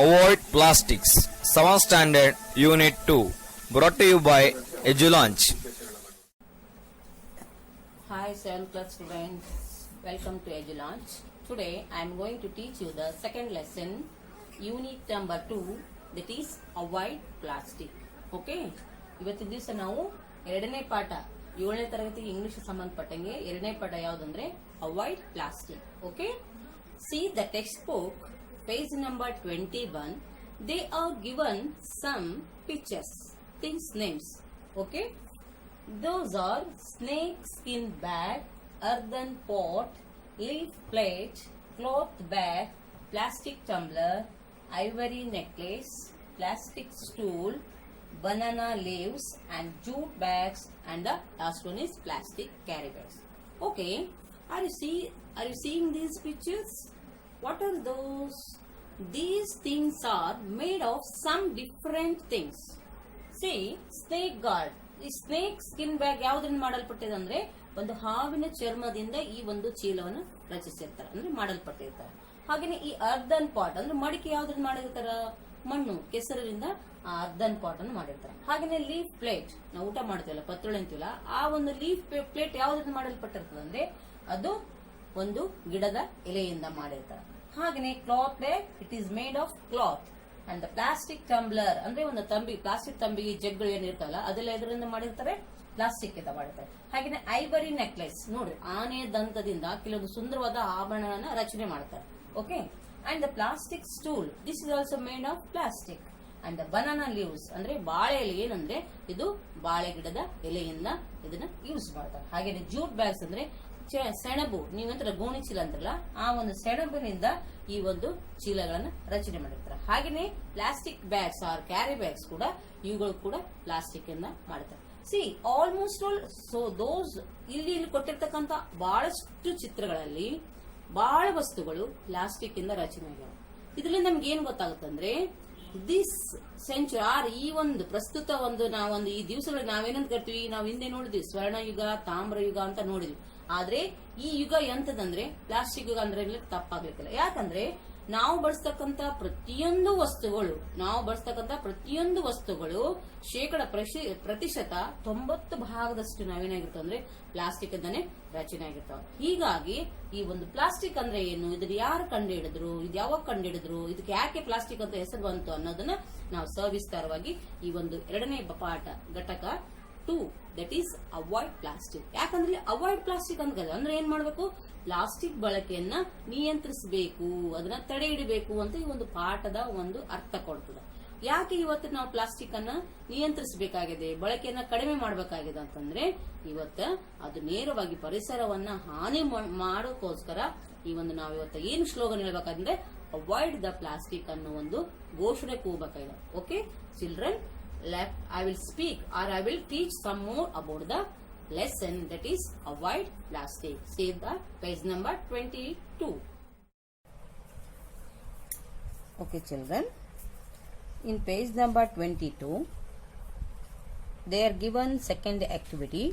Avoid Plastics, 7th Standard, Unit 2, brought to you by EduLaunch. Hi 7th class students, welcome to EduLaunch. Today I am going to teach you the second lesson, Unit number 2, that is Avoid Plastic. Okay? ಇವತ್ತಿನ ದಿವಸ ನಾವು ಎರಡನೇ ಪಾಠ 7ನೇ ತರಗತಿಗೆ English ಸಂಬಂಧಪಟ್ಟಂಗೆ ಎರಡನೇ ಪಾಠ ಯಾವುದಂದ್ರೆ avoid plastic. Okay, C the text book page number 21. They are given some pictures, things names. Okay, those are snake skin bag, earthen pot, leaf plate, cloth bag, plastic tumbler, ivory necklace, plastic stool, banana leaves and jute bags, and the last one is plastic carry bags. Okay, are you seeing these pictures? What are those? These things are made of some different things. See, snake guard. ಈ snake skin bag ಯಾವ್ದ್ರಿಂದ ಮಾಡಲ್ಪಟ್ಟಿದೆ ಅಂದ್ರೆ ಒಂದು ಹಾವಿನ ಚರ್ಮದಿಂದ ಈ ಒಂದು ಚೀಲವನ್ನು ರಚಿಸಿರ್ತಾರೆ, ಅಂದ್ರೆ ಮಾಡಲ್ಪಟ್ಟಿರ್ತಾರೆ. ಹಾಗೇನೆ ಈ ಅರ್ಧನ್ ಪಾಟ್ ಅಂದ್ರೆ ಮಡಿಕೆ ಯಾವ್ದ್ರಿಂದ ಮಾಡಿರ್ತಾರ, ಮಣ್ಣು ಕೆಸರಿನಿಂದ ಆ ಅರ್ಧನ್ ಪಾಟ್ ಅನ್ನು ಮಾಡಿರ್ತಾರೆ. ಹಾಗೇನೆ ಲೀಫ್ ಪ್ಲೇಟ್, ನಾವು ಊಟ ಮಾಡ್ತೀವಲ್ಲ ಪತ್ರೊಳೆ ಅಂತೀವಲ್ಲ, ಆ ಒಂದು ಲೀಫ್ ಪ್ಲೇಟ್ ಯಾವ್ದ್ರಿಂದ ಮಾಡಲ್ಪಟ್ಟಿರ್ತದೆ ಅಂದ್ರೆ ಅದು ಒಂದು ಗಿಡದ ಎಲೆಯಿಂದ ಮಾಡಿರ್ತಾರೆ. ಹಾಗೇನೆ cloth bag, it is made of cloth. And the plastic tumbler ಅಂದ್ರೆ ಒಂದು ತಂಬಿ, ಪ್ಲಾಸ್ಟಿಕ್ ತಂಬಿಗೆ ಜಗ್ಗಳು ಏನಿರ್ತಲ್ಲ ಅದೆಲ್ಲ ಎದರಿಂದ ಮಾಡಿರ್ತಾರೆ, ಪ್ಲಾಸ್ಟಿಕ್ ಇಂದ ಮಾಡಿರ್ತಾರೆ. ಹಾಗೇನೆ ಐವರಿ ನೆಕ್ಲೆಸ್, ನೋಡ್ರಿ ಆನೆ ದಂತದಿಂದ ಕೆಲವೊಂದು ಸುಂದರವಾದ ಆಭರಣಗಳನ್ನ ರಚನೆ ಮಾಡ್ತಾರೆ. Okay, and the plastic stool, this is also made of plastic. And the banana leaves ಅಂದ್ರೆ ಬಾಳೆ ಎಲೆ, ಏನಂದ್ರೆ ಇದು ಬಾಳೆ ಗಿಡದ ಎಲೆಯಿಂದ ಇದನ್ನ ಯೂಸ್ ಮಾಡ್ತಾರೆ. ಹಾಗೇನೆ ಜೂಟ್ ಬ್ಯಾಗ್ಸ್ ಅಂದ್ರೆ ಸೆಣಬು, ನೀವಂತರ ಗೋಣಿ ಚೀಲ ಅಂತಾರಲ್ಲ, ಆ ಒಂದು ಸೆಣಬಿನಿಂದ ಈ ಒಂದು ಚೀಲಗಳನ್ನ ರಚನೆ ಮಾಡಿರ್ತಾರೆ. ಹಾಗೇನೆ plastic bags or carry bags ಕೂಡ, ಇವುಗಳು ಕೂಡ ಪ್ಲಾಸ್ಟಿಕ್ ಇಂದ ಮಾಡ್ತಾರೆ. See almost all, so those ಇಲ್ಲಿ ಕೊಟ್ಟಿರ್ತಕ್ಕಂಥ ಬಹಳಷ್ಟು ಚಿತ್ರಗಳಲ್ಲಿ ಬಹಳ ವಸ್ತುಗಳು ಪ್ಲಾಸ್ಟಿಕ್ ಇಂದ ರಚನೆ ಆಗ್ಯಾವ. ಇದರಿಂದ ನಮ್ಗೆ ಏನ್ ಗೊತ್ತಾಗುತ್ತಂದ್ರೆ ದಿಸ್ ಸೆಂಚುರಿ ಆರ್ ಈ ಒಂದು ಪ್ರಸ್ತುತ ಒಂದು ನಾವೊಂದು ಈ ದಿವಸಗಳು ನಾವೇನಂತ ಕರಿತೀವಿ, ನಾವು ಹಿಂದೆ ನೋಡಿದ್ವಿ ಸ್ವರ್ಣ ಯುಗ, ತಾಮ್ರ ಯುಗ ಅಂತ ನೋಡಿದ್ವಿ. ಆದ್ರೆ ಈ ಯುಗ ಎಂತದಂದ್ರೆ ಪ್ಲಾಸ್ಟಿಕ್ ಯುಗ ಅಂದ್ರೆ ತಪ್ಪಾಗ್ಲಿಕ್ಕಿಲ್ಲ. ಯಾಕಂದ್ರೆ ನಾವು ಬಳಸ್ತಕ್ಕಂತ ಪ್ರತಿಯೊಂದು ವಸ್ತುಗಳು ಶೇಕಡ ಪ್ರತಿಶತ 90 ಭಾಗದಷ್ಟು ನಾವೇನಾಗಿರ್ತಾವ ಅಂದ್ರೆ ಪ್ಲಾಸ್ಟಿಕ್ ಇಂದಾನೆ ರಚನೆ ಆಗಿರ್ತಾವ. ಹೀಗಾಗಿ ಈ ಒಂದು ಪ್ಲಾಸ್ಟಿಕ್ ಅಂದ್ರೆ ಏನು, ಇದನ್ನ ಯಾರು ಕಂಡುಹಿಡಿದ್ರು, ಇದು ಯಾವಾಗ ಕಂಡುಹಿಡಿದ್ರು, ಇದಕ್ಕೆ ಯಾಕೆ ಪ್ಲಾಸ್ಟಿಕ್ ಅಂತ ಹೆಸರು ಬಂತು ಅನ್ನೋದನ್ನ ನಾವು ಸವಿಸ್ತಾರವಾಗಿ ಈ ಒಂದು ಎರಡನೇ ಪಾಠ ಘಟಕ 2, ದಟ್ ಈಸ್ ಅವಾಯ್ಡ್ ಪ್ಲಾಸ್ಟಿಕ್. ಯಾಕಂದ್ರೆ ಅವಾಯ್ಡ್ ಪ್ಲಾಸ್ಟಿಕ್ ಅಂದ್ರೆ ಏನ್ ಮಾಡ್ಬೇಕು, ಪ್ಲಾಸ್ಟಿಕ್ ಬಳಕೆಯನ್ನ ನಿಯಂತ್ರಿಸಬೇಕು, ಅದನ್ನ ತಡೆ ಹಿಡಬೇಕು ಅಂತ ಈ ಒಂದು ಪಾಠದ ಒಂದು ಅರ್ಥ ಕೊಡ್ತದೆ. ಯಾಕೆ ಇವತ್ತು ನಾವು ಪ್ಲಾಸ್ಟಿಕ್ ಅನ್ನ ನಿಯಂತ್ರಿಸಬೇಕಾಗಿದೆ, ಬಳಕೆಯನ್ನ ಕಡಿಮೆ ಮಾಡಬೇಕಾಗಿದೆ ಅಂತಂದ್ರೆ ಇವತ್ತ ಅದು ನೇರವಾಗಿ ಪರಿಸರವನ್ನ ಹಾನಿ ಮಾಡೋಕೋಸ್ಕರ ಈ ಒಂದು ನಾವು ಇವತ್ತು ಏನು ಸ್ಲೋಗನ್ ಹೇಳ್ಬೇಕಂದ್ರೆ ಅವಾಯ್ಡ್ ದ ಪ್ಲಾಸ್ಟಿಕ್ ಅನ್ನೋ ಒಂದು ಘೋಷಣೆ ಕೂಗಬೇಕಾಗಿದೆ. Okay children, I will speak or I will teach some more about the lesson, that is avoid plastic. See the page number 22. Okay children, in page number 22 they are given second activity.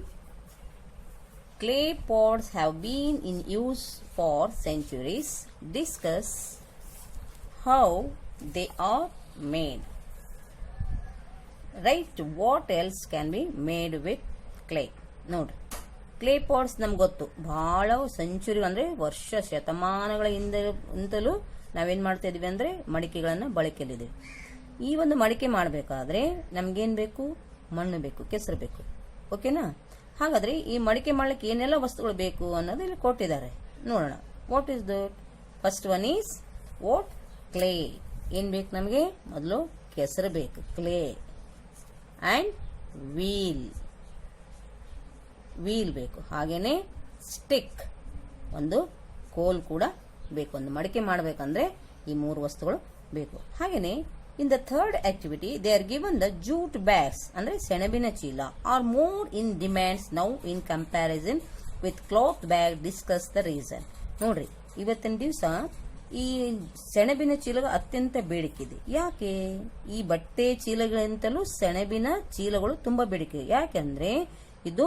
Clay pots have been in use for centuries. Discuss how they are made. Right, what else can be made with clay? ನೋಡ್ರಿ, clay pats ನಮ್ಗೆ ಗೊತ್ತು, ಬಹಳ century ಅಂದ್ರೆ ವರ್ಷ ಶತಮಾನಗಳ ಹಿಂದಲೂ ನಾವೇನ್ ಮಾಡ್ತಾ ಇದೀವಿ ಅಂದ್ರೆ ಮಡಿಕೆಗಳನ್ನ ಬಳಕೆಯಲ್ಲಿದ್ದೀವಿ. ಈ ಒಂದು ಮಡಿಕೆ ಮಾಡಬೇಕಾದ್ರೆ ನಮ್ಗೇನ್ ಬೇಕು, ಮಣ್ಣು ಬೇಕು, ಕೆಸರು ಬೇಕು. ಓಕೆನಾ? ಹಾಗಾದ್ರೆ ಈ ಮಡಿಕೆ ಮಾಡ್ಲಿಕ್ಕೆ ಏನೆಲ್ಲ ವಸ್ತುಗಳು ಬೇಕು ಅನ್ನೋದು ಇಲ್ಲಿ ಕೊಟ್ಟಿದ್ದಾರೆ, ನೋಡೋಣ. What is that? First one is what? Clay. ಏನ್ ಬೇಕು ನಮಗೆ? ಮೊದಲು ಕೆಸರು ಬೇಕು, ಕ್ಲೇ. ಅಂಡ್ ವೀಲ್ ಬೇಕು. ಹಾಗೇನೆ ಸ್ಟಿಕ್, ಒಂದು ಕೋಲ್ ಕೂಡ ಬೇಕು. ಒಂದು ಮಡಿಕೆ ಮಾಡಬೇಕಂದ್ರೆ ಈ 3 ವಸ್ತುಗಳು ಬೇಕು. ಹಾಗೇನೆ in the third activity they are given the jute bags ಅಂದ್ರೆ ಸೆಣಬಿನ ಚೀಲ are more in demands now in comparison with cloth bag. Discuss the reason. ನೋಡ್ರಿ, ಇವತ್ತಿನ ದಿವಸ ಈ ಸೆಣಬಿನ ಚೀಲಗಳು ಅತ್ಯಂತ ಬೇಡಿಕೆ ಇದೆ. ಯಾಕೆ? ಈ ಬಟ್ಟೆ ಚೀಲಗಳಿಂತಲೂ ಸೆಣಬಿನ ಚೀಲಗಳು ತುಂಬಾ ಬೇಡಿಕೆ. ಯಾಕೆಂದ್ರೆ ಇದು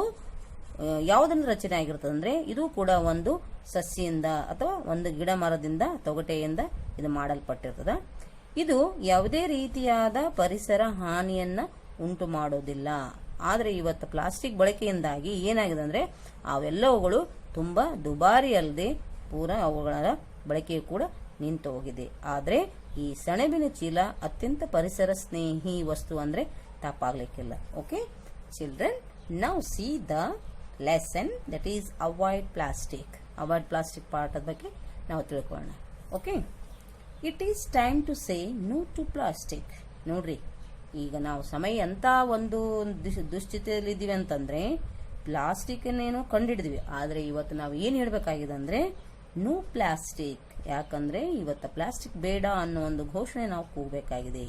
ಯಾವುದನ್ನ ರಚನೆ ಆಗಿರ್ತದೆ ಅಂದ್ರೆ ಇದು ಕೂಡ ಒಂದು ಸಸ್ಯದಿಂದ ಅಥವಾ ಒಂದು ಗಿಡ ಮರದಿಂದ ತೊಗಟೆಯಿಂದ ಇದು ಮಾಡಲ್ಪಟ್ಟಿರ್ತದ. ಇದು ಯಾವುದೇ ರೀತಿಯಾದ ಪರಿಸರ ಹಾನಿಯನ್ನ ಉಂಟು ಮಾಡೋದಿಲ್ಲ. ಆದರೆ ಇವತ್ತು ಪ್ಲಾಸ್ಟಿಕ್ ಬಳಕೆಯಿಂದಾಗಿ ಏನಾಗಿದೆ ಅಂದ್ರೆ ಅವೆಲ್ಲವುಗಳು ತುಂಬಾ ದುಬಾರಿ ಅಲ್ಲದೆ ಪೂರ ಅವುಗಳ ಬಳಕೆಯು ಕೂಡ ನಿಂತು ಹೋಗಿದೆ. ಆದರೆ ಈ ಸೆಣಬಿನ ಚೀಲ ಅತ್ಯಂತ ಪರಿಸರ ಸ್ನೇಹಿ ವಸ್ತು ಅಂದ್ರೆ ತಪ್ಪಾಗ್ಲಿಕ್ಕಿಲ್ಲ. Okay children, now see the lesson that is avoid plastic. Avoid plastic ಪಾಠದ ಬಗ್ಗೆ ನಾವು ತಿಳ್ಕೊಳ್ಳೋಣ. Okay, it is time to say no to plastic. ನೋಡ್ರಿ, ಈಗ ನಾವು ಸಮಯ ಅಂತ ಒಂದು ದುಸ್ಥಿತಿಯಲ್ಲಿ ಇದೀವಿ ಅಂತಂದ್ರೆ ಪ್ಲಾಸ್ಟಿಕ್ ಅನ್ನೇನೋ ಕಂಡಿಡಿದ್ವಿ. ಆದ್ರೆ ಇವತ್ತು ನಾವು ಏನ್ ಹೇಳ್ಬೇಕಾಗಿದೆ ಅಂದ್ರೆ ನೋ ಪ್ಲಾಸ್ಟಿಕ್. ಯಾಕಂದ್ರೆ ಇವತ್ತು ಪ್ಲಾಸ್ಟಿಕ್ ಬೇಡ ಅನ್ನೋ ಒಂದು ಘೋಷಣೆ ನಾವು ಕೂಗಬೇಕಾಗಿದೆ.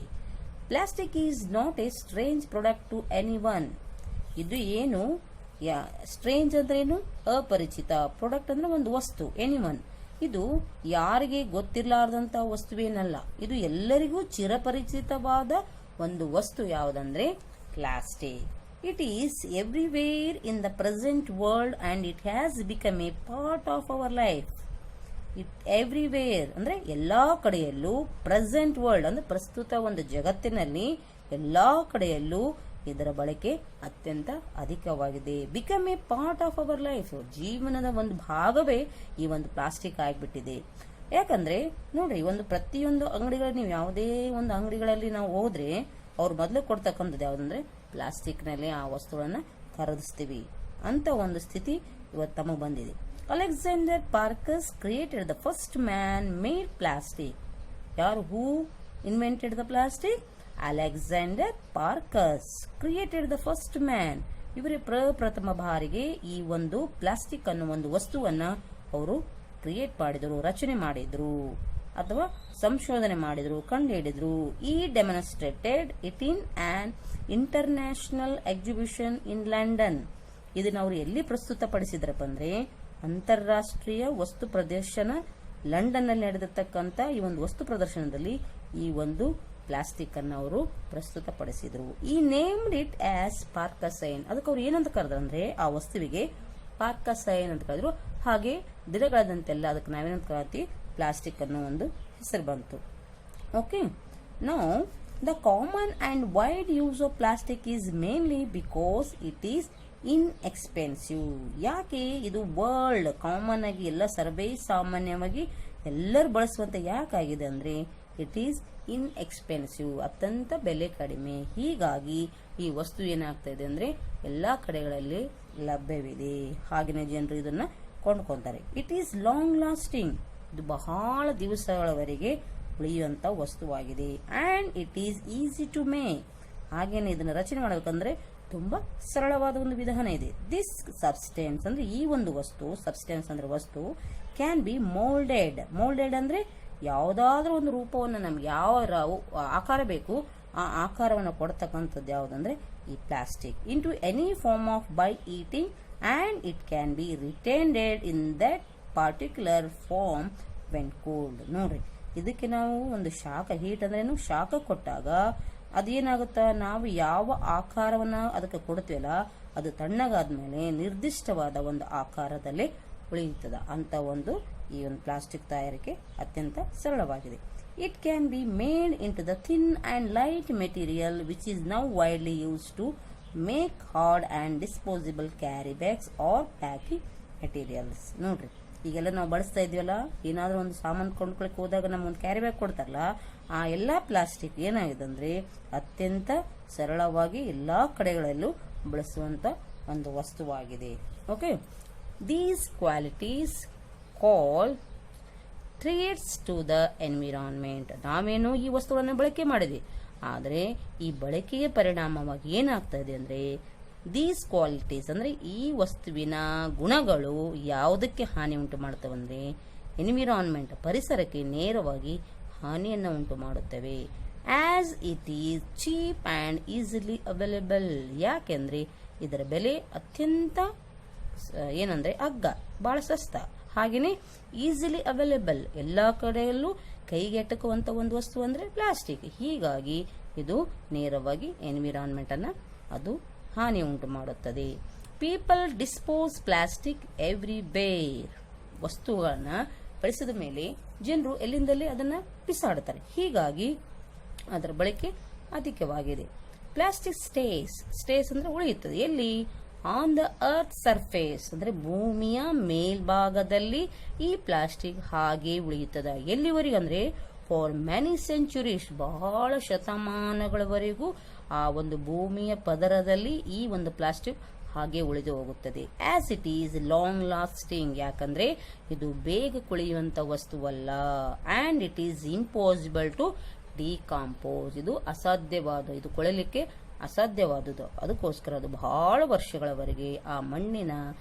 Plastic is not a strange product to any one. ಇದು ಏನು ಸ್ಟ್ರೇಂಜ್ ಅಂದ್ರೆ ಏನು? ಅಪರಿಚಿತ. ಪ್ರಾಡಕ್ಟ್ ಅಂದ್ರೆ ಒಂದು ವಸ್ತು, ಎನಿವನ್. ಇದು ಯಾರಿಗೆ ಗೊತ್ತಿರಲಾರ್ದಂತ ವಸ್ತುವೇನಲ್ಲ. ಇದು ಎಲ್ಲರಿಗೂ ಚಿರಪರಿಚಿತವಾದ ಒಂದು ವಸ್ತು ಯಾವುದಂದ್ರೆ plastic. It is everywhere in the present world and it has become A part of our life. It everywhere ಅಂದ್ರೆ ಎಲ್ಲಾ ಕಡೆಯಲ್ಲೂ, ಪ್ರೆಸೆಂಟ್ ವರ್ಲ್ಡ್ ಅಂದ್ರೆ ಪ್ರಸ್ತುತ ಒಂದು ಜಗತ್ತಿನಲ್ಲಿ ಎಲ್ಲಾ ಕಡೆಯಲ್ಲೂ ಇದರ ಬಳಕೆ ಅತ್ಯಂತ ಅಧಿಕವಾಗಿದೆ. Become A part of our life. ಜೀವನದ ಒಂದು ಭಾಗವೇ ಈ ಒಂದು ಪ್ಲಾಸ್ಟಿಕ್ ಆಗಿಬಿಟ್ಟಿದೆ. ಯಾಕಂದ್ರೆ ನೋಡ್ರಿ, ಒಂದು ಪ್ರತಿಯೊಂದು ಅಂಗಡಿಗಳಲ್ಲಿ ನೀವು ಯಾವುದೇ ಒಂದು ಅಂಗಡಿಗಳಲ್ಲಿ ನಾವು ಹೋದ್ರೆ ಅವ್ರು ಮೊದಲು ಕೊಡ್ತಕ್ಕಂಥದ್ದು ಯಾವುದಂದ್ರೆ ಪ್ಲಾಸ್ಟಿಕ್ ನಲ್ಲಿ ಆ ವಸ್ತುಗಳನ್ನ ಖರೀದಿಸ್ತೀವಿ ಅಂತ ಒಂದು ಸ್ಥಿತಿ ಇವತ್ತು ತಮಗೆ ಬಂದಿದೆ. Alexander Parkes created the first man made plastic. ಯಾರು? Who invented the plastic? Alexander Parkes created the first man. ಇವರೇ ಪ್ರಪ್ರಥಮ ಬಾರಿಗೆ ಈ ಒಂದು ಪ್ಲಾಸ್ಟಿಕ್ ಅನ್ನೋ ಒಂದು ವಸ್ತುವನ್ನ ಅವರು ಕ್ರಿಯೇಟ್ ಮಾಡಿದ್ರು, ರಚನೆ ಮಾಡಿದ್ರು ಅಥವಾ ಸಂಶೋಧನೆ ಮಾಡಿದ್ರು, ಕಂಡುಹಿಡಿದ್ರು. ಈ demonstrated it in on international exhibition in London. ಇದನ್ನ ಅವರು ಎಲ್ಲಿ ಪ್ರಸ್ತುತಪಡಿಸಿದ್ರಪ್ಪ ಅಂದ್ರೆ ಅಂತಾರಾಷ್ಟ್ರೀಯ ವಸ್ತು ಪ್ರದರ್ಶನ ಲಂಡನ್ ನಲ್ಲಿ ನಡೆದಿರ್ತಕ್ಕಂಥ ಈ ಒಂದು ವಸ್ತು ಪ್ರದರ್ಶನದಲ್ಲಿ ಈ ಒಂದು ಪ್ಲಾಸ್ಟಿಕ್ ಅನ್ನು ಅವರು ಪ್ರಸ್ತುತಪಡಿಸಿದ್ರು. ಈ ನೇಮ್ಡ್ ಇಟ್ ಆಸ್ ಪಾರ್ಕಸೈನ್. ಅದಕ್ಕೆ ಅವ್ರು ಏನಂತ ಕರೆದ್ರೆ ಆ ವಸ್ತುವಿಗೆ ಪಾರ್ಕಸೈನ್ ಅಂತ ಕರೆದ್ರು. ಹಾಗೆ ದಿನಗಳಾದಂತೆಲ್ಲ ಅದಕ್ಕೆ ನಾವೇನಂತ ಕರೀತೀವಿ, ಪ್ಲಾಸ್ಟಿಕ್ ಅನ್ನೋ ಒಂದು ಹೆಸರು ಬಂತು. Okay, now the common and wide use of plastic is mainly because it is inexpensive. ಯಾಕೆ ಇದು ವರ್ಲ್ಡ್ ಕಾಮನ್ ಆಗಿ ಎಲ್ಲ ಸರ್ವೇ ಸಾಮಾನ್ಯವಾಗಿ ಎಲ್ಲರೂ ಬಳಸುವಂತ ಯಾಕಾಗಿದೆ ಅಂದ್ರೆ ಇಟ್ ಈಸ್ ಇನ್ಎಕ್ಸ್ಪೆನ್ಸಿವ್, ಅತ್ಯಂತ ಬೆಲೆ ಕಡಿಮೆ. ಹೀಗಾಗಿ ಈ ವಸ್ತು ಏನಾಗ್ತಾ ಇದೆ ಅಂದ್ರೆ ಎಲ್ಲಾ ಕಡೆಗಳಲ್ಲಿ ಲಭ್ಯವಿದೆ. ಹಾಗೆಯೇ ಜನರು ಇದನ್ನ ಕೊಂಡ್ಕೊಂತಾರೆ. It is long lasting. ಇದು ಬಹಳ ದಿವಸಗಳವರೆಗೆ ಉಳಿಯುವಂತ ವಸ್ತುವಾಗಿದೆ. And it is easy to make. ಹಾಗೇನೆ ಇದನ್ನ ರಚನೆ ಮಾಡಬೇಕಂದ್ರೆ ತುಂಬಾ ಸರಳವಾದ ಒಂದು ವಿಧಾನ ಇದೆ. ದಿಸ್ ಸಬ್ಸ್ಟೆನ್ಸ್ ಅಂದ್ರೆ ಈ ಒಂದು ವಸ್ತು, ಸಬ್ಸ್ಟೆನ್ಸ್ ಅಂದ್ರೆ ವಸ್ತು, ಕ್ಯಾನ್ ಬಿ ಮೋಲ್ಡೆಡ್. ಮೋಲ್ಡೆಡ್ ಅಂದ್ರೆ ಯಾವುದಾದ್ರೂ ಒಂದು ರೂಪವನ್ನು ನಮ್ಗೆ ಯಾವ ಆಕಾರ ಬೇಕು ಆ ಆಕಾರವನ್ನು ಕೊಡ್ತಕ್ಕಂಥದ್ದು ಯಾವುದಂದ್ರೆ ಈ plastic. Into any form of by heating and it can be retained in that particular form when cold. ನೋಡ್ರಿ, ಇದಕ್ಕೆ ನಾವು ಒಂದು ಶಾಖ, ಹೀಟ್ ಅಂದ್ರೇನು, ಶಾಖ ಕೊಟ್ಟಾಗ ಅದೇನಾಗುತ್ತಾ, ನಾವು ಯಾವ ಆಕಾರವನ್ನ ಅದಕ್ಕೆ ಕೊಡ್ತೀವಲ್ಲ ಅದು ತಣ್ಣಗಾದ್ಮೇಲೆ ನಿರ್ದಿಷ್ಟವಾದ ಒಂದು ಆಕಾರದಲ್ಲಿ ಉಳಿಯುತ್ತದ ಅಂತ ಒಂದು ಈ ಒಂದು ಪ್ಲಾಸ್ಟಿಕ್ ತಯಾರಿಕೆ ಅತ್ಯಂತ ಸರಳವಾಗಿದೆ. It can be made into the thin and light material which is now widely use to make hard and disposable carry bags or packing materials. ನೋಡ್ರಿ, ಈಗೆಲ್ಲ ನಾವು ಬಳಸ್ತಾ ಇದೀವಲ್ಲ, ಏನಾದ್ರೂ ಒಂದು ಸಾಮಾನು ಕೊಂಡ್ಕೊಳಕ್ ಹೋದಾಗ ನಮ್ಗೊಂದು ಕ್ಯಾರಿ ಬ್ಯಾಗ್ ಕೊಡ್ತಾರಲ್ಲ, ಆ ಎಲ್ಲಾ ಪ್ಲಾಸ್ಟಿಕ್ ಏನಾಗಿದೆ ಅಂದ್ರೆ ಅತ್ಯಂತ ಸರಳವಾಗಿ ಎಲ್ಲಾ ಕಡೆಗಳಲ್ಲೂ ಬಳಸುವಂತ ಒಂದು ವಸ್ತುವಾಗಿದೆ. Okay, these qualities call threats to the environment. ನಾವೇನು ಈ ವಸ್ತುಗಳನ್ನು ಬಳಕೆ ಮಾಡಿದ್ವಿ, ಆದರೆ ಈ ಬಳಕೆಯ ಪರಿಣಾಮವಾಗಿ ಏನಾಗ್ತಾ ಇದೆ ಅಂದ್ರೆ ದೀಸ್ ಕ್ವಾಲಿಟೀಸ್ ಅಂದ್ರೆ ಈ ವಸ್ತುವಿನ ಗುಣಗಳು ಯಾವುದಕ್ಕೆ ಹಾನಿ ಉಂಟು ಮಾಡ್ತವಂದ್ರೆ ಎನ್ವಿರಾನ್ಮೆಂಟ್, ಪರಿಸರಕ್ಕೆ ನೇರವಾಗಿ ಹಾನಿಯನ್ನು ಉಂಟು ಮಾಡುತ್ತವೆ. As it is cheap and easily available. ಯಾಕೆಂದ್ರೆ ಇದರ ಬೆಲೆ ಅತ್ಯಂತ ಏನಂದ್ರೆ ಬಹಳ ಸಸ್ತ, ಹಾಗೇನೆ ಈಸಿಲಿ ಅವೈಲೇಬಲ್, ಎಲ್ಲಾ ಕಡೆಯಲ್ಲೂ ಕೈಗೆಟಕುವಂತ ಒಂದು ವಸ್ತು ಅಂದ್ರೆ ಪ್ಲಾಸ್ಟಿಕ್. ಹೀಗಾಗಿ ಇದು ನೇರವಾಗಿ ಎನ್ವಿರಾನ್ಮೆಂಟ್ ಅನ್ನ ಅದು ಹಾನಿ ಉಂಟು ಮಾಡುತ್ತದೆ. People dispose plastic everywhere. ವಸ್ತುಗಳನ್ನ ಬಳಸಿದ ಮೇಲೆ ಜನರು ಎಲ್ಲಿಂದಲೇ ಅದನ್ನ ಬಿಸಾಡ್ತಾರೆ. ಹೀಗಾಗಿ ಅದರ ಬಳಕೆ ಅಧಿಕವಾಗಿದೆ. ಪ್ಲಾಸ್ಟಿಕ್ ಸ್ಟೇಸ್ ಅಂದ್ರೆ ಉಳಿಯುತ್ತದೆ ಎಲ್ಲಿ? ಆನ್ ದ ಅರ್ತ್ ಸರ್ಫೇಸ್ ಅಂದ್ರೆ ಭೂಮಿಯ ಮೇಲ್ಭಾಗದಲ್ಲಿ ಈ ಪ್ಲಾಸ್ಟಿಕ್ ಹಾಗೆ ಉಳಿಯುತ್ತದೆ. ಎಲ್ಲಿವರೆಗೂ ಅಂದ್ರೆ ಫಾರ್ ಮೆನಿ ಸೆಂಚುರೀಸ್, ಬಹಳ ಶತಮಾನಗಳವರೆಗೂ ಆ ಒಂದು ಭೂಮಿಯ ಪದರದಲ್ಲಿ ಈ ಒಂದು ಪ್ಲಾಸ್ಟಿಕ್ ಹಾಗೆ ಉಳಿದು ಹೋಗುತ್ತದೆ. As it is long lasting, ಯಾಕಂದ್ರೆ ಇದು ಬೇಗ ಕೊಳೆಯುವಂತ ವಸ್ತುವಲ್ಲ. And it is impossible to decompose, ಇದು ಅಸಾಧ್ಯವಾದ, ಇದು ಕೊಳೆಯಲಿಕ್ಕೆ ಅಸಾಧ್ಯವಾದುದು. ಅದಕ್ಕೋಸ್ಕರ ಅದು ಬಹಳ ವರ್ಷಗಳವರೆಗೆ ಆ ಮಣ್ಣಿನ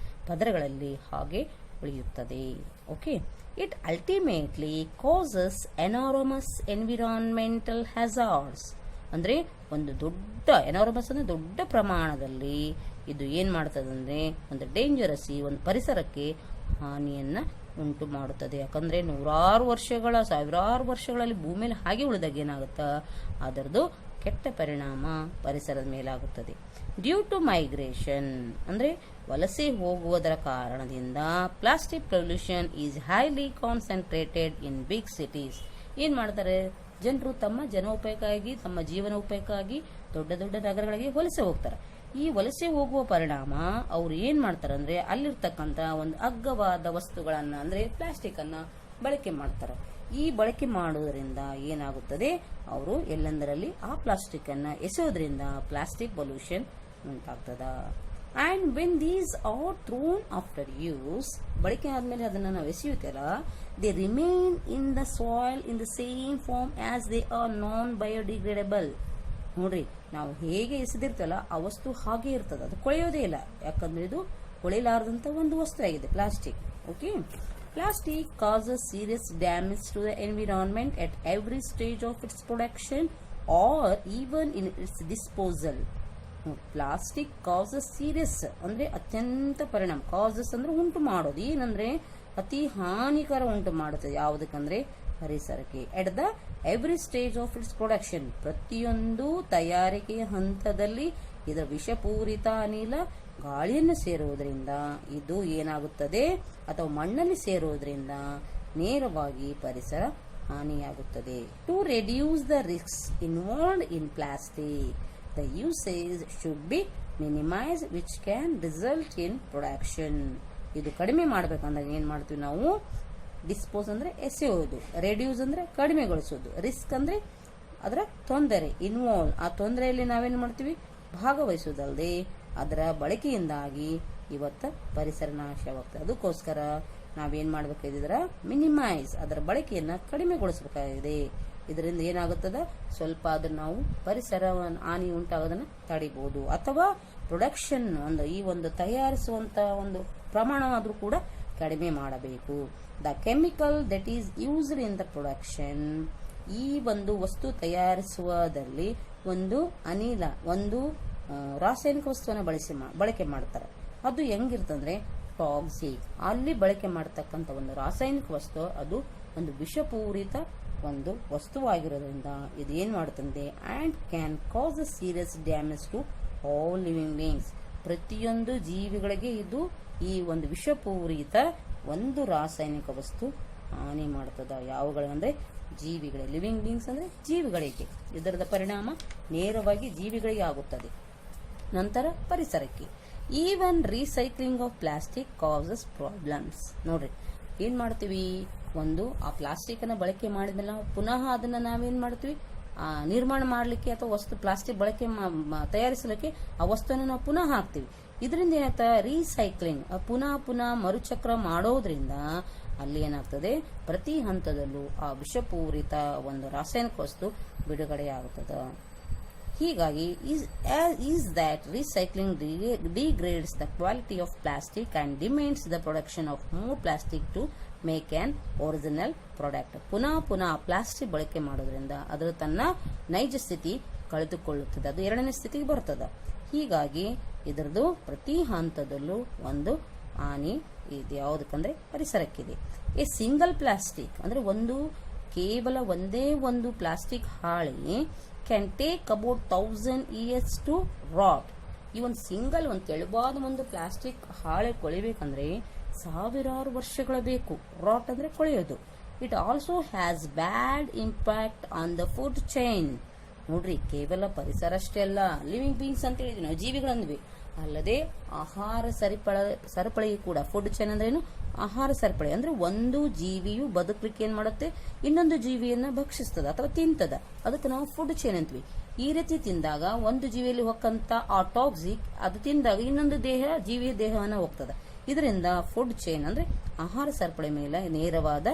ಪದರಗಳಲ್ಲಿ ಹಾಗೆ ಉಳಿಯುತ್ತದೆ. Okay, it ultimately causes enormous environmental hazards, ಅಂದ್ರೆ ಒಂದು ದೊಡ್ಡ ಎನಾರಮಸ್ ಅಂದ್ರೆ ದೊಡ್ಡ ಪ್ರಮಾಣದಲ್ಲಿ ಇದು ಏನ್ ಮಾಡ್ತದೆ ಅಂದ್ರೆ ಒಂದು ಡೇಂಜರಸ್, ಈ ಒಂದು ಪರಿಸರಕ್ಕೆ ಹಾನಿಯನ್ನ ಉಂಟು ಮಾಡುತ್ತದೆ. ಯಾಕಂದ್ರೆ ಸಾವಿರಾರು ವರ್ಷಗಳಲ್ಲಿ ಭೂಮಿಯಲ್ಲಿ ಹಾಗೆ ಉಳಿದಾಗ ಏನಾಗುತ್ತಾ ಅದರದು ಕೆಟ್ಟ ಪರಿಣಾಮ ಪರಿಸರದ ಮೇಲಾಗುತ್ತದೆ. ಡ್ಯೂ ಟು ಮೈಗ್ರೇಷನ್ ಅಂದ್ರೆ ವಲಸೆ ಹೋಗುವುದರ ಕಾರಣದಿಂದ plastic pollution is highly concentrated in big cities. ಏನ್ ಮಾಡ್ತಾರೆ ಜನರು ತಮ್ಮ ಜನೋಪಯೋಗಕ್ಕಾಗಿ, ತಮ್ಮ ಜೀವನೋಪಯೋಗಕ್ಕಾಗಿ ದೊಡ್ಡ ದೊಡ್ಡ ನಗರಗಳಿಗೆ ವಲಸೆ ಹೋಗ್ತಾರೆ. ಈ ವಲಸೆ ಹೋಗುವ ಪರಿಣಾಮ ಅವ್ರು ಏನ್ ಮಾಡ್ತಾರೆ ಅಂದ್ರೆ ಅಲ್ಲಿರ್ತಕ್ಕಂತ ಒಂದು ಅಗ್ಗವಾದ ವಸ್ತುಗಳನ್ನ ಅಂದ್ರೆ ಪ್ಲಾಸ್ಟಿಕ್ ಅನ್ನ ಬಳಕೆ ಮಾಡ್ತಾರೆ. ಈ ಬಳಕೆ ಮಾಡುವುದರಿಂದ ಏನಾಗುತ್ತದೆ, ಅವರು ಎಲ್ಲೆಂದರಲ್ಲಿ ಆ ಪ್ಲಾಸ್ಟಿಕ್ ಅನ್ನ ಎಸೆಯೋದ್ರಿಂದ ಪ್ಲಾಸ್ಟಿಕ್ ಪೊಲ್ಯೂಷನ್ ಉಂಟಾಗ್ತದ. And when these are thrown after use, ಬಳಕೆ ಆದ್ಮೇಲೆ ಅದನ್ನ ನಾವು ಎಸೆಯುತ್ತಲ್ಲ, they remain in the soil in the same form as they are non biodegradable. ನೋಡ್ರಿ, ನಾವು ಹೇಗೆ ಎಸೆದಿರ್ತಲ್ಲ ಆ ವಸ್ತು ಹಾಗೆ ಇರ್ತದೆ, ಅದು ಕೊಳೆಯೋದೇ ಇಲ್ಲ. ಯಾಕಂದ್ರೆ ಇದು ಕೊಳೆಯಲಾರದಂತ ಒಂದು ವಸ್ತು ಆಗಿದೆ plastic. Okay, plastic causes serious damage to the environment at every stage of its production or even in its disposal. Plastic causes serious ಅಂದ್ರೆ ಅತ್ಯಂತ ಪರಿಣಾಮ, ಕಾಸಸ್ ಅಂದ್ರೆ ಉಂಟು ಮಾಡೋದು, ಏನಂದ್ರೆ ಅತಿ ಹಾನಿಕರ ಉಂಟು ಮಾಡುತ್ತದೆ. ಯಾವುದಕ್ಕಂದ್ರೆ ಪರಿಸರಕ್ಕೆ. At the every stage of it's production, ಪ್ರತಿಯೊಂದು ತಯಾರಿಕೆಯ ಹಂತದಲ್ಲಿ ಇದರ ವಿಷಪೂರಿತ ಅನಿಲ ಗಾಳಿಯನ್ನು ಸೇರುವುದರಿಂದ ಇದು ಏನಾಗುತ್ತದೆ, ಅಥವಾ ಮಣ್ಣಲ್ಲಿ ಸೇರುವುದರಿಂದ ನೇರವಾಗಿ ಪರಿಸರ ಹಾನಿಯಾಗುತ್ತದೆ. To reduce the risks involved in plastic, the usage should be minimise which can result in production. ಇದು ಕಡಿಮೆ ಮಾಡಬೇಕಂದ್ರೆ ಏನ್ ಮಾಡ್ತೀವಿ ನಾವು, ಡಿಸ್ಪೋಸ್ ಅಂದ್ರೆ ಎಸೆಯೋದು, ರೆಡ್ಯೂಸ್ ಅಂದ್ರೆ ಕಡಿಮೆಗೊಳಿಸೋದು, ರಿಸ್ಕ್ ಅಂದ್ರೆ ಅದರ ತೊಂದರೆ, ಇನ್ವಾಲ್ವ್ ಆ ತೊಂದರೆಯಲ್ಲಿ ನಾವೇನ್ ಮಾಡ್ತೀವಿ, ಭಾಗವಹಿಸೋದಲ್ಲದೆ ಅದರ ಬಳಕೆಯಿಂದಾಗಿ ಇವತ್ತ ಪರಿಸರ ನಾಶವಾಗ್ತದೆ. ಅದಕ್ಕೋಸ್ಕರ ನಾವೇನ್ ಮಾಡ್ಬೇಕಾಗಿದ್ರ ಮಿನಿಮೈಸ್, ಅದರ ಬಳಕೆಯನ್ನ ಕಡಿಮೆಗೊಳಿಸಬೇಕಾಗಿದೆ. ಇದರಿಂದ ಏನಾಗುತ್ತದ, ಸ್ವಲ್ಪ ಅದನ್ನ ನಾವು ಪರಿಸರ ಹಾನಿ ಉಂಟಾಗೋದನ್ನ ತಡಿಬಹುದು. ಅಥವಾ ಪ್ರೊಡಕ್ಷನ್ ಒಂದು ಈ ಒಂದು ತಯಾರಿಸುವಂತ ಒಂದು ಪ್ರಮಾಣ ಆದ್ರೂ ಕೂಡ ಕಡಿಮೆ ಮಾಡಬೇಕು. The chemical that is used in the production, ಈ ಒಂದು ವಸ್ತು ತಯಾರಿಸುವುದರಲ್ಲಿ ಒಂದು ಅನಿಲ, ಒಂದು ರಾಸಾಯನಿಕ ವಸ್ತುವನ್ನು ಬಳಕೆ ಮಾಡ್ತಾರೆ. ಅದು ಹೆಂಗಿರ್ತಂದ್ರೆ ಟಾಕ್ಸಿಕ್, ಅಲ್ಲಿ ಬಳಕೆ ಮಾಡತಕ್ಕಂತ ಒಂದು ರಾಸಾಯನಿಕ ವಸ್ತು ಅದು ಒಂದು ವಿಷಪೂರಿತ ಒಂದು ವಸ್ತುವಾಗಿರೋದ್ರಿಂದ ಇದು ಏನ್ ಮಾಡುತ್ತದೆ, and can cause a serious damage to all living beings. ಪ್ರತಿಯೊಂದು ಜೀವಿಗಳಿಗೆ ಇದು ಈ ಒಂದು ವಿಷಪೂರಿತ ಒಂದು ರಾಸಾಯನಿಕ ವಸ್ತು ಹಾನಿ ಮಾಡ್ತದ. ಯಾವುಗಳಂದ್ರೆ ಜೀವಿಗಳೇ, ಲಿವಿಂಗ್ ಬೀಯಿಂಗ್ಸ್ ಅಂದ್ರೆ ಜೀವಿಗಳಿಗೆ. ಇದರದ ಪರಿಣಾಮ ನೇರವಾಗಿ ಜೀವಿಗಳಿಗೆ ಆಗುತ್ತದೆ. ನಂತರ ಪರಿಸರಕ್ಕೆ. Even recycling of plastic causes problems. ನೋಡ್ರಿ, ಏನ್ ಮಾಡ್ತೀವಿ, ಒಂದು ಆ ಪ್ಲಾಸ್ಟಿಕ್ ಅನ್ನ ಬಳಕೆ ಮಾಡಿದ್ಮೇಲೆ ನಾವು ಪುನಃ ಅದನ್ನ ನಾವೇನ್ ಮಾಡ್ತೀವಿ, ನಿರ್ಮಾಣ ಮಾಡ್ಲಿಕ್ಕೆ ಅಥವಾ ವಸ್ತು ಪ್ಲಾಸ್ಟಿಕ್ ಬಳಕೆ ತಯಾರಿಸಲಿಕ್ಕೆ ಆ ವಸ್ತುವನ್ನು ನಾವು ಪುನಃ ಹಾಕ್ತಿವಿ. ಇದರಿಂದ ಏನಾಗ್ತದೆ, ರೀಸೈಕ್ಲಿಂಗ್ ಪುನಃ ಮರುಚಕ್ರ ಮಾಡೋದ್ರಿಂದ ಅಲ್ಲಿ ಏನಾಗ್ತದೆ, ಪ್ರತಿ ಹಂತದಲ್ಲೂ ಆ ವಿಷಪೂರಿತ ಒಂದು ರಾಸಾಯನಿಕ ವಸ್ತು ಬಿಡುಗಡೆಯಾಗುತ್ತದೆ. ಹೀಗಾಗಿ is that recycling degrades the quality of plastic and demands the production of more plastic to make an original product. ಪುನಃ ಪ್ಲಾಸ್ಟಿಕ್ ಬಳಕೆ ಮಾಡೋದ್ರಿಂದ ಅದರ ತನ್ನ ನೈಜ ಸ್ಥಿತಿ ಕಳೆದುಕೊಳ್ಳುತ್ತದೆ, ಅದು ಎರಡನೇ ಸ್ಥಿತಿಗೆ ಬರ್ತದೆ. ಹೀಗಾಗಿ ಇದರದು ಪ್ರತಿ ಹಂತದಲ್ಲೂ ಒಂದು ಹಾನಿ ಇದೆ. ಯಾವುದಕ್ಕಂದ್ರೆ ಪರಿಸರಕ್ಕಿದೆ. ಎ ಸಿಂಗಲ್ ಪ್ಲಾಸ್ಟಿಕ್ ಅಂದ್ರೆ ಕೇವಲ ಒಂದೇ ಒಂದು ಪ್ಲಾಸ್ಟಿಕ್ ಹಾಳಿ can take about 1000 years to rot. ಈ ಒಂದು ಸಿಂಗಲ್ ಒಂದು ತೆಳುವಾದ ಒಂದು ಪ್ಲಾಸ್ಟಿಕ್ ಹಾಳೆ ಕೊಳಿಬೇಕಂದ್ರೆ ಸಾವಿರಾರು ವರ್ಷಗಳ ಬೇಕು. ರಾಟ್ ಅಂದ್ರೆ ಕೊಳೆಯೋದು. It also has bad impact on the food chain. ನೋಡ್ರಿ, ಕೇವಲ ಪರಿಸರ ಅಷ್ಟೇ ಅಲ್ಲ, ಲಿವಿಂಗ್ ಬೀಯಿಂಗ್ಸ್ ಅಂತ ಹೇಳಿದ್ವಿ ನಾವು, ಜೀವಿಗಳಂದ್ವಿ, ಅಲ್ಲದೆ ಆಹಾರ ಸರಪಳಿಗೆ ಕೂಡ. ಫುಡ್ ಚೈನ್ ಅಂದ್ರೆ ಏನು? ಆಹಾರ ಸರಪಳಿ ಅಂದ್ರೆ ಒಂದು ಜೀವಿಯು ಬದುಕಲಿಕ್ಕೆ ಏನ್ ಮಾಡುತ್ತೆ, ಇನ್ನೊಂದು ಜೀವಿಯನ್ನ ಭಕ್ಷಿಸ್ತದ ಅಥವಾ ತಿಂತದ, ಅದಕ್ಕೆ ನಾವು ಫುಡ್ ಚೈನ್ ಅಂತೀವಿ. ಈ ರೀತಿ ತಿಂದಾಗ ಒಂದು ಜೀವಿಯಲ್ಲಿ ಹೋಗಂತ ಆ ಟಾಕ್ಸಿಕ್ ಅದು ತಿಂದಾಗ ಇನ್ನೊಂದು ಜೀವಿಯ ದೇಹವನ್ನ ಹೋಗ್ತದ. ಇದರಿಂದ ಫುಡ್ ಚೈನ್ ಅಂದ್ರೆ ಆಹಾರ ಸರಪಳಿ ಮೇಲೆ ನೇರವಾದ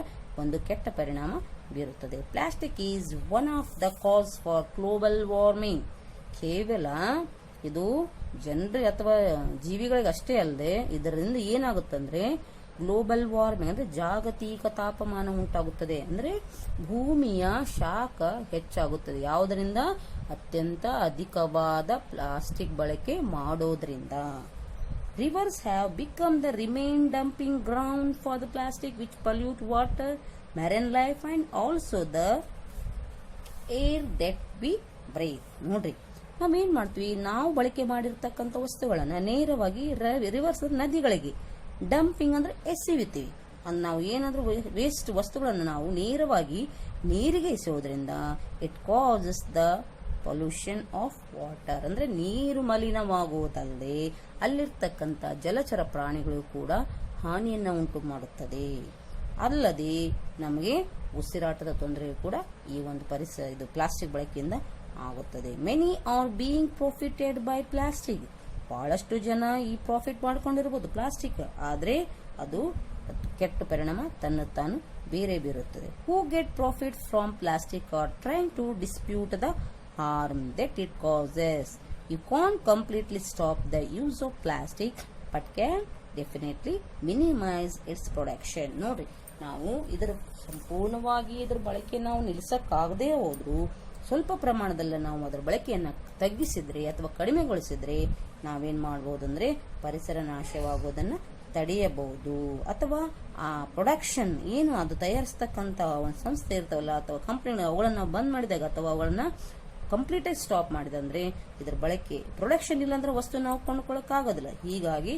ಒಂದು ಕೆಟ್ಟ ಪರಿಣಾಮ ಬೀರುತ್ತದೆ. Plastic is one of the cause for global warming. ಕೇವಲ ಇದು ಜನರಿಗೆ ಅಥವಾ ಜೀವಿಗಳಿಗೆ ಅಷ್ಟೇ ಅಲ್ಲದೆ ಇದರಿಂದ ಏನಾಗುತ್ತಂದ್ರೆ ಗ್ಲೋಬಲ್ ವಾರ್ಮಿಂಗ್ ಅಂದ್ರೆ ಜಾಗತಿಕ ತಾಪಮಾನ ಉಂಟಾಗುತ್ತದೆ. ಅಂದ್ರೆ ಭೂಮಿಯ ಶಾಖ ಹೆಚ್ಚಾಗುತ್ತದೆ. ಯಾವುದರಿಂದ? ಅತ್ಯಂತ ಅಧಿಕವಾದ ಪ್ಲಾಸ್ಟಿಕ್ ಬಳಕೆ ಮಾಡೋದ್ರಿಂದ. Rivers have become the remain dumping ground for the plastic which pollute water, marine life and also the air that we breathe. ನೋಡ್ರಿ, ನಾವೇನ್ ಮಾಡ್ತೀವಿ, ನಾವು ಬಳಕೆ ಮಾಡಿರ್ತಕ್ಕಂಥ ವಸ್ತುಗಳನ್ನ ನೇರವಾಗಿ ರಿವರ್ಸ್ ನದಿಗಳಿಗೆ ಡಂಪಿಂಗ್ ಅಂದ್ರೆ ಎಸೆಯುತ್ತೀವಿ. ನಾವು ಏನಾದ್ರೂ ವೇಸ್ಟ್ ವಸ್ತುಗಳನ್ನು ನಾವು ನೇರವಾಗಿ ನೀರಿಗೆ ಎಸೆಯೋದ್ರಿಂದ it causes the pollution of water ಅಂದ್ರೆ ನೀರು ಮಲಿನವಾಗುವುದಲ್ಲದೆ ಅಲ್ಲಿರ್ತಕ್ಕಂಥ ಜಲಚರ ಪ್ರಾಣಿಗಳು ಕೂಡ ಹಾನಿಯನ್ನ ಉಂಟು ಮಾಡುತ್ತದೆ. ಅಲ್ಲದೆ ನಮಗೆ ಉಸಿರಾಟದ ತೊಂದರೆ ಕೂಡ ಈ ಒಂದು ಇದು ಪ್ಲಾಸ್ಟಿಕ್ ಬಳಕೆಯಿಂದ ಆಗುತ್ತದೆ. Many are being profited by plastic. ಬಹಳಷ್ಟು ಜನ ಈ ಪ್ರಾಫಿಟ್ ಮಾಡ್ಕೊಂಡಿರಬಹುದು ಪ್ಲಾಸ್ಟಿಕ್, ಆದ್ರೆ ಅದು ಕೆಟ್ಟ ಪರಿಣಾಮ ತನ್ನ ತಾನು ಬೇರೆ ಬೀರುತ್ತದೆ. Who get profit from plastic are trying to dispute the harm that it causes. You can't completely stop the use of plastic but can definitely minimize its production. ನೋಡ್ರಿ, ನಾವು ಇದರ ಸಂಪೂರ್ಣವಾಗಿ ಇದರ ಬಳಕೆ ನಾವು ನಿಲ್ಲಿಸಕ್ಕಾಗದೇ ಹೋದ್ರು ಸ್ವಲ್ಪ ಪ್ರಮಾಣದಲ್ಲಿ ನಾವು ಅದರ ಬಳಕೆಯನ್ನ ತಗ್ಗಿಸಿದ್ರೆ ಅಥವಾ ಕಡಿಮೆಗೊಳಿಸಿದ್ರೆ ನಾವೇನ್ ಮಾಡಬಹುದು ಅಂದ್ರೆ ಪರಿಸರ ನಾಶವಾಗುವುದನ್ನ ತಡೆಯಬಹುದು. ಅಥವಾ ಆ ಪ್ರೊಡಕ್ಷನ್ ಏನು ಅದು ತಯಾರಿಸತಕ್ಕಂತ ಒಂದು ಸಂಸ್ಥೆ ಇರ್ತಾವಲ್ಲ ಅಥವಾ ಕಂಪನಿ, ಅವುಗಳನ್ನ ಬಂದ್ ಮಾಡಿದಾಗ ಅಥವಾ ಅವುಗಳನ್ನ ಕಂಪ್ಲೀಟ್ ಆಗಿ ಸ್ಟಾಪ್ ಮಾಡಿದಂದ್ರೆ ಇದರ ಬಳಕೆ ಪ್ರೊಡಕ್ಷನ್ ಇಲ್ಲಾಂದ್ರೆ ವಸ್ತು ನಾವು ಕೊಂಡ್ಕೊಳ್ಳಕ್ ಆಗೋದಿಲ್ಲ. ಹೀಗಾಗಿ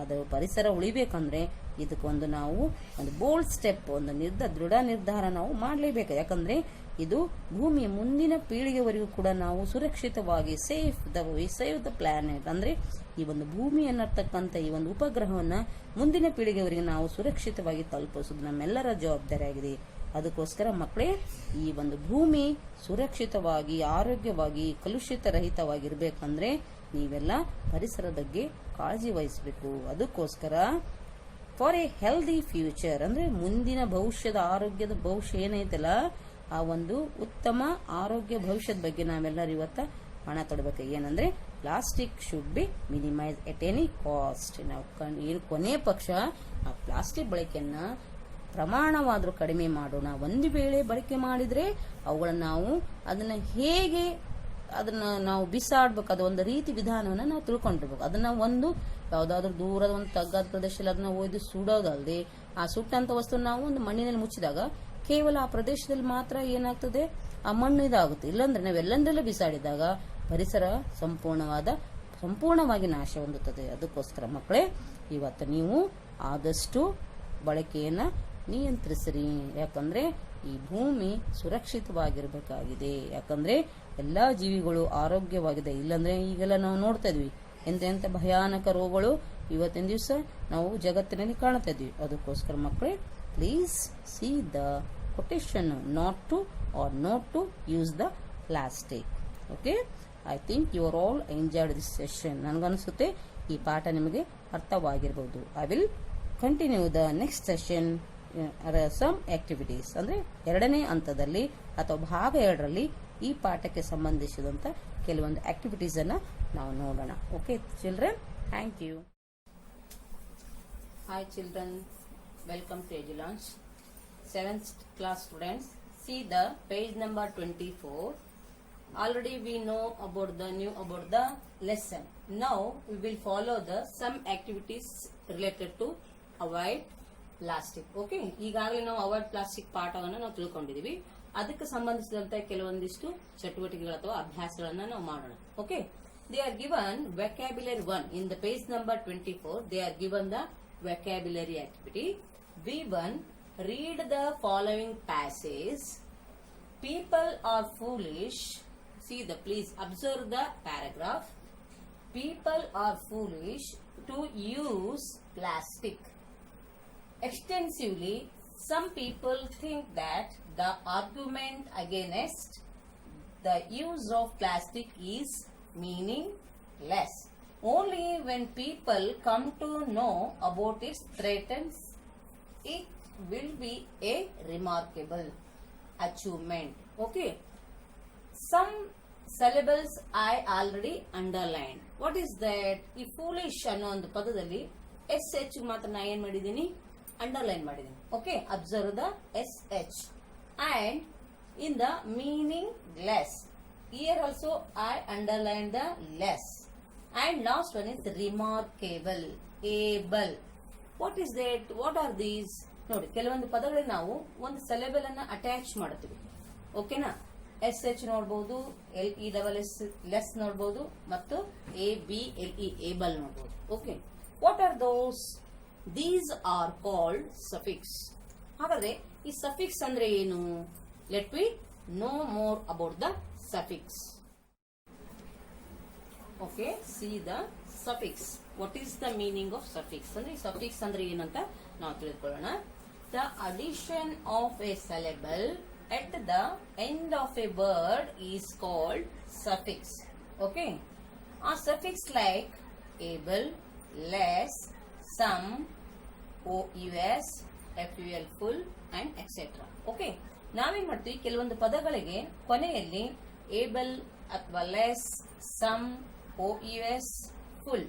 ಅದು ಪರಿಸರ ಉಳಿಬೇಕಂದ್ರೆ ಇದಕ್ಕೊಂದು ನಾವು ಒಂದು ಬೋಲ್ಡ್ ಸ್ಟೆಪ್, ಒಂದು ದೃಢ ನಿರ್ಧಾರ ನಾವು ಮಾಡಲೇಬೇಕು. ಯಾಕಂದ್ರೆ ಇದು ಭೂಮಿಯ ಮುಂದಿನ ಪೀಳಿಗೆವರೆಗೂ ಕೂಡ ನಾವು ಸುರಕ್ಷಿತವಾಗಿ ಸೇವ್ ದ ಪ್ಲಾನೆಟ್ ಅಂದ್ರೆ ಈ ಒಂದು ಭೂಮಿ ಅನ್ನತಕ್ಕಂಥ ಈ ಒಂದು ಉಪಗ್ರಹವನ್ನ ಮುಂದಿನ ಪೀಳಿಗೆವರೆಗೆ ನಾವು ಸುರಕ್ಷಿತವಾಗಿ ತಲುಪಿಸೋದು ನಮ್ಮೆಲ್ಲರ ಜವಾಬ್ದಾರಿ ಆಗಿದೆ. ಅದಕ್ಕೋಸ್ಕರ ಮಕ್ಕಳೇ, ಈ ಒಂದು ಭೂಮಿ ಸುರಕ್ಷಿತವಾಗಿ ಆರೋಗ್ಯವಾಗಿ ಕಲುಷಿತ ರಹಿತವಾಗಿರ್ಬೇಕಂದ್ರೆ ನೀವೆಲ್ಲ ಪರಿಸರ ಬಗ್ಗೆ ಕಾಳಜಿ ವಹಿಸಬೇಕು. ಅದಕ್ಕೋಸ್ಕರ ಫಾರ್ ಎ ಹೆಲ್ದಿ ಫ್ಯೂಚರ್ ಅಂದ್ರೆ ಮುಂದಿನ ಭವಿಷ್ಯದ ಆರೋಗ್ಯದ ಭವಿಷ್ಯ ಏನೈತಲ್ಲ ಆ ಒಂದು ಉತ್ತಮ ಆರೋಗ್ಯ ಭವಿಷ್ಯದ ಬಗ್ಗೆ ನಾವೆಲ್ಲರೂ ಇವತ್ತ ಹಣ ತೊಡಬೇಕು. ಏನಂದ್ರೆ plastic should be minimise at any cost. ನಾವು ಕೊನೆ ಪಕ್ಷ ಆ ಪ್ಲಾಸ್ಟಿಕ್ ಬಳಕೆಯನ್ನ ಪ್ರಮಾಣವಾದ್ರೂ ಕಡಿಮೆ ಮಾಡೋಣ. ಒಂದು ವೇಳೆ ಬಳಕೆ ಮಾಡಿದ್ರೆ ಅವುಗಳನ್ನ ನಾವು ಅದನ್ನ ಹೇಗೆ ನಾವು ಬಿಸಾಡ್ಬೇಕು, ಅದು ಒಂದು ರೀತಿ ವಿಧಾನವನ್ನ ನಾವು ತಿಳ್ಕೊಂಡಿರ್ಬೇಕು. ಅದನ್ನ ಒಂದು ಯಾವ್ದಾದ್ರು ದೂರದ ಒಂದು ತಗ್ಗಾದ ಪ್ರದೇಶದಲ್ಲಿ ಅದನ್ನ ಒಯ್ದು ಸುಡೋದಲ್ಲದೆ ಆ ಸುಟ್ಟಂತ ವಸ್ತು ನಾವು ಒಂದು ಮಣ್ಣಿನಲ್ಲಿ ಮುಚ್ಚಿದಾಗ ಕೇವಲ ಆ ಪ್ರದೇಶದಲ್ಲಿ ಮಾತ್ರ ಏನಾಗ್ತದೆ, ಆ ಮಣ್ಣು ಇದಾಗುತ್ತೆ. ಇಲ್ಲಾಂದ್ರೆ ನಾವೆಲ್ಲಂದ್ರಲ್ಲೇ ಬಿಸಾಡಿದಾಗ ಪರಿಸರ ಸಂಪೂರ್ಣವಾಗಿ ನಾಶ ಹೊಂದುತ್ತದೆ. ಅದಕ್ಕೋಸ್ಕರ ಮಕ್ಕಳೇ, ಇವತ್ತು ನೀವು ಆದಷ್ಟು ಬಳಕೆಯನ್ನ ನಿಯಂತ್ರಿಸಿರಿ. ಯಾಕಂದ್ರೆ ಈ ಭೂಮಿ ಸುರಕ್ಷಿತವಾಗಿರ್ಬೇಕಾಗಿದೆ. ಯಾಕಂದ್ರೆ ಎಲ್ಲಾ ಜೀವಿಗಳು ಆರೋಗ್ಯವಾಗಿದೆ. ಇಲ್ಲಾಂದ್ರೆ ಈಗೆಲ್ಲ ನಾವು ನೋಡ್ತಾ ಇದ್ವಿ ಎಂತೆಂತ ಭಯಾನಕ ರೋಗಗಳು ಇವತ್ತಿನ ದಿವಸ ನಾವು ಜಗತ್ತಿನಲ್ಲಿ ಕಾಣ್ತಾ ಇದ್ವಿ. ಅದಕ್ಕೋಸ್ಕರ ಮಕ್ಕಳೇ, please C the quotation not to use the plastic. Okay, I think you are all enjoyed this session. ನನಗನ್ಸುತ್ತೆ ಈ ಪಾಠ ನಿಮಗೆ ಅರ್ಥವಾಗಿರಬಹುದು. I will continue the next session some activities. ಅಂದ್ರೆ ಎರಡನೇ ಹಂತದಲ್ಲಿ ಅಥವಾ ಭಾಗ 2ರಲ್ಲಿ ಈ ಪಾಠಕ್ಕೆ ಸಂಬಂಧಿಸಿದಂತ ಕೆಲವೊಂದು ಆಕ್ಟಿವಿಟೀಸ್ ಅನ್ನ ನಾವು ನೋಡೋಣ. Okay children, thank you. Hi children, welcome to Edulaunch. 7th class students, see the page number 24. Already we know about the lesson. Now we will follow some activities related to avoid plastic. Okay, ಈಗಾಗಲೇ ನಾವು avoid plastic ಪಾಠವನ್ನು ನಾವು ತಿಳ್ಕೊಂಡಿದೀವಿ. ಅದಕ್ಕೆ ಸಂಬಂಧಿಸಿದಂತೆ ಕೆಲವೊಂದಿಷ್ಟು ಚಟುವಟಿಕೆಗಳು ಅಥವಾ ಅಭ್ಯಾಸಗಳನ್ನ ನಾವು ಮಾಡೋಣ. Okay, they are given vocabulary 1 in the page number 24. They are given the vocabulary activity. V1, read the following passage. People are foolish. Please observe the paragraph. People are foolish to use plastic. Extensively, some people think that the argument against the use of plastic is meaningless. Only when people come to know about its threats, it will be a remarkable achievement. Okay. Some syllables I already underlined. What is that? ಈ foolish ಅನ್ನೋ ಒಂದು ಪದದಲ್ಲಿ SH ಮಾತ್ರ ನಾ ಏನ್ ಮಾಡಿದ್ದೀನಿ, underline ಮಾಡಿದ್ದೀನಿ. Okay, observe the SH. And in the meaningless, here also I underlined the less. And last one is remarkable, able. What is that? What are these? ನೋಡಿ, ಕೆಲವೊಂದು ಪದಗಳಿಗೆ ನಾವು ಒಂದು ಸಿಲೆಬಲ್ ಅನ್ನ ಅಟ್ಯಾಚ್ ಮಾಡ್ತೀವಿ. ಓಕೆನಾ? SH ನೋಡಬಹುದು, LESS ಲೆಸ್ ನೋಡಬಹುದು, ಮತ್ತು ABLE ಏಬಲ್ ನೋಡಬಹುದು. Okay, what are those? These are called suffix. ಹಾಗಾದ್ರೆ ಈ ಸಫಿಕ್ಸ್ ಅಂದ್ರೆ ಏನು? Let we know more about the suffix. Okay, C the suffix. What is the meaning of suffix? ಅಂದ್ರೆ suffix ಅಂದ್ರೆ ಏನಂತ ನಾವು ತಿಳಿದುಕೊಳ್ಳೋಣ. The addition of A syllable at the end of a word is called suffix. Okay, a suffix like able, less, some, OUS, FUL, full and etc. Okay, ನಾವೇನ್ ಮಾಡ್ತೀವಿ, ಕೆಲವೊಂದು ಪದಗಳಿಗೆ ಕೊನೆಯಲ್ಲಿ ಏಬಲ್ ಅಥವಾ ಲೆಸ್, ಸಮ್, OUS, ಫುಲ್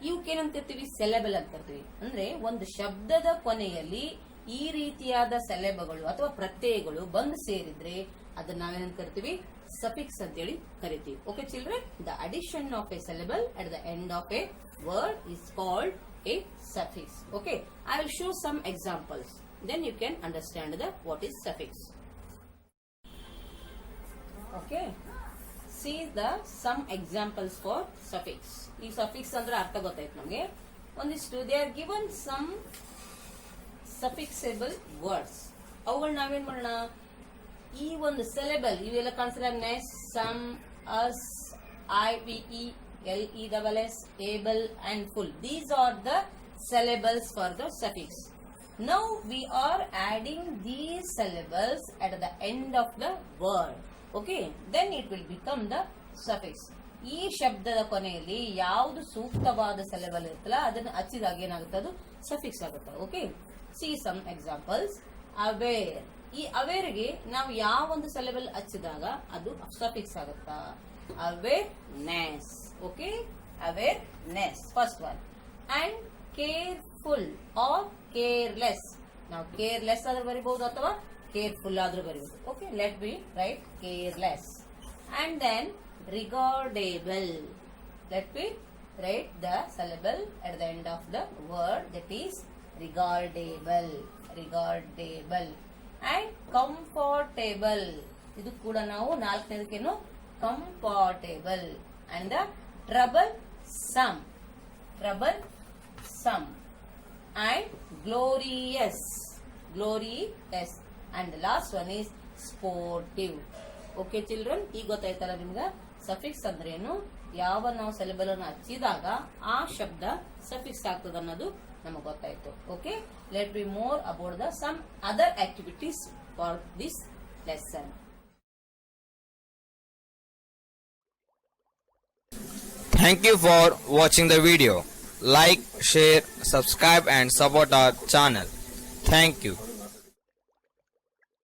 ಇವಕ್ಕೇನಂತಿರ್ತೀವಿ? Syllable ಅಂತ ಇರ್ತೀವಿ. ಅಂದ್ರೆ ಒಂದು ಶಬ್ದದ ಕೊನೆಯಲ್ಲಿ ಈ ರೀತಿಯಾದ ಸೆಲೆಬಗಳು ಅಥವಾ ಪ್ರತ್ಯಯಗಳು ಬಂದು ಸೇರಿದ್ರೆ ಅದನ್ನ ನಾವೇನಂತ ಕರಿತೀವಿ? ಸಫಿಕ್ಸ್ ಅಂತೇಳಿ ಕರಿತೀವಿ. Okay children, the addition of A ಸೆಲೆಬಲ್ at the end of A word is called a suffix. Okay, I will show some examples, then you can understand the what is suffix. Okay, see the some examples for suffix. ಈ suffix ಅಂದ್ರೆ ಅರ್ಥ ಗೊತ್ತಾಯ್ತು ನಮಗೆ. ಒಂದಿಷ್ಟು they are given some suffixable words. ಅವುಗಳು ನಾವೇನ್ ಮಾಡೋಣ, ಈ ಒಂದು syllable ಇವೆಲ್ಲ consider ness, some, ous, IVE, LESS, able and full. These are the syllables for the suffix. Now we are adding these syllables at the end of the word. Okay, then it will become the suffix. ಈ ಶಬ್ದದ ಕೊನೆಯಲ್ಲಿ ಯಾವುದು ಸೂಕ್ತವಾದ syllable ಇರುತ್ತಲ್ಲ ಅದನ್ನು ಹಚ್ಚಿದಾಗ ಏನಾಗುತ್ತೆ, ಅದು suffix ಆಗುತ್ತೆ. Okay, see some examples. Aware, ಈ ಅವೇರ್ಗೆ ನಾವು ಯಾವ ಒಂದು syllable ಹಚ್ಚಿದಾಗ ಅದು ಸಫಿಕ್ಸ್ ಆಗುತ್ತಾ? Awareness. Okay, awareness first one. And careful or careless, ನಾವು ಕೇರ್ಲೆಸ್ ಆದ್ರೂ ಬರಿಬಹುದು ಅಥವಾ ಕೇರ್ಫುಲ್ ಆದ್ರೂ ಬರಿಬಹುದು. Okay, let be write careless. And then regardable, let me write the syllable at the end of the word, that is regardable, regardable. And comfortable, ಇದು ಕೂಡ ನಾವು ನಾಲ್ಕನೇದಕ್ಕೇನು comfortable. And the troublesome, troublesome. And glorious, glorious. And the last one is sportive. Okay children, ಈಗ ಗೊತ್ತಾಯ್ತಲ್ಲ ನಿಮ್ಗೆ suffix ಅಂದ್ರೆ ಏನು, ಯಾವ ನಾವು ಸಿಲೆಬಲ್ ಅನ್ನು ಹಚ್ಚಿದಾಗ ಆ ಶಬ್ದ ಸಫಿಕ್ಸ್ ಆಗ್ತದೆ ಅನ್ನೋದು ನಮಗೆ ಗೊತ್ತಾಯ್ತು. Okay, let be more about the some other activities for this lesson. Thank you for watching the video. Like, share, subscribe and support our channel. Thank you.